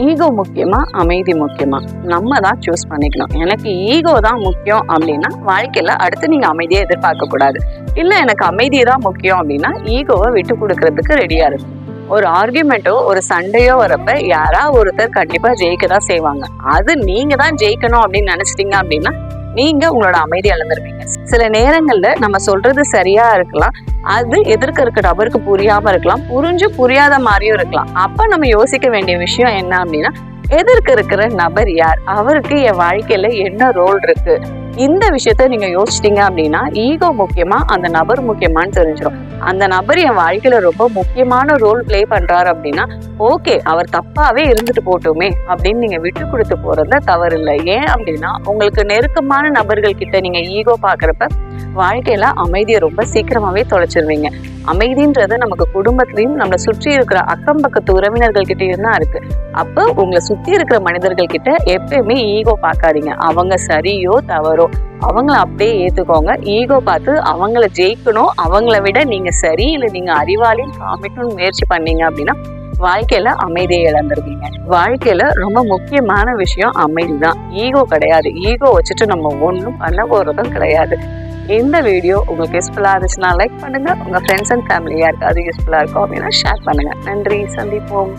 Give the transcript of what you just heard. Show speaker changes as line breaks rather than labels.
Ego முக்கியமா அமைதி முக்கியமா நம்ம தான் சூஸ் பண்ணிக்கணும். எனக்கு ஈகோ தான் முக்கியம் அப்படின்னா வாழ்க்கையில அடுத்து நீங்க அமைதியை எதிர்பார்க்க கூடாது. இல்ல எனக்கு அமைதி தான் முக்கியம் அப்படின்னா ஈகோவை விட்டு கொடுக்கறதுக்கு ரெடியா இருக்கு. ஒரு ஆர்குமெண்ட்டோ ஒரு சண்டையோ வரப்ப யாரா ஒருத்தர் கண்டிப்பா ஜெயிக்க தான் செய்வாங்க. அது நீங்க தான் ஜெயிக்கணும் அப்படின்னு நினைச்சிட்டீங்க அப்படின்னா நீங்க உங்களோட அமைதி இழந்துருவீங்க. சில நேரங்கள்ல நம்ம சொல்றது சரியா இருக்கலாம், அது எதிர்க்க இருக்க நபருக்கு புரியாம இருக்கலாம், புரிஞ்சு புரியாத மாதிரியும் இருக்கலாம். அப்ப நம்ம யோசிக்க வேண்டிய விஷயம் என்ன அப்படின்னா எதிர்க்க இருக்கிற நபர் யார், அவருக்கு என் வாழ்க்கையில என்ன ரோல் இருக்கு. இந்த விஷயத்த நீங்க யோசிச்சிட்டீங்க அப்படின்னா ஈகோ முக்கியமா அந்த நபர் முக்கியமானு தெரிஞ்சிடும். அந்த நபர் என் வாழ்க்கையில ரொம்ப முக்கியமான ரோல் பிளே பண்றாரு அப்படின்னா ஓகே, அவர் தப்பாவே இருந்துட்டு போட்டோமே அப்படின்னு நீங்க விட்டு கொடுத்து போறதுல தவறு இல்லை. ஏன் அப்படின்னா உங்களுக்கு நெருக்கமான நபர்கள் கிட்ட நீங்க ஈகோ பாக்குறப்ப வாழ்க்கையில அமைதியை ரொம்ப சீக்கிரமாவே தொலைச்சிருவீங்க. அமைதின்றது நமக்கு குடும்பத்திலையும் நம்மளை சுற்றி இருக்கிற அக்கம் பக்கத்து உறவினர்கள் கிட்டயும் தான் இருக்கு. அப்போ உங்களை சுத்தி இருக்கிற மனிதர்கள் கிட்ட எப்பயுமே ஈகோ பார்க்காதீங்க. அவங்க சரியோ தவறோ அவங்கள அப்படியே ஏத்துக்கோங்க. ஈகோ பார்த்து அவங்கள ஜெயிக்கணும், அவங்கள விட நீங்க சரி இல்லை நீங்க அறிவாளியும் காமிக்கணும்னு முயற்சி பண்ணீங்க அப்படின்னா வாழ்க்கையில அமைதியை இழந்துருவீங்க. வாழ்க்கையில ரொம்ப முக்கியமான விஷயம் அமைதி தான், ஈகோ கிடையாது. ஈகோ வச்சுட்டு நம்ம ஒன்றும் பண்ண போறதும் கிடையாது. இந்த வீடியோ உங்களுக்கு யூஸ்ஃபுல்லா இருந்துச்சுன்னா லைக் பண்ணுங்க. உங்க ஃப்ரெண்ட்ஸ் அண்ட் ஃபேமிலி யாருக்காவது யூஸ்ஃபுல்லா இருக்கும் அப்படின்னா ஷேர் பண்ணுங்க. நன்றி, சந்திப்போம்.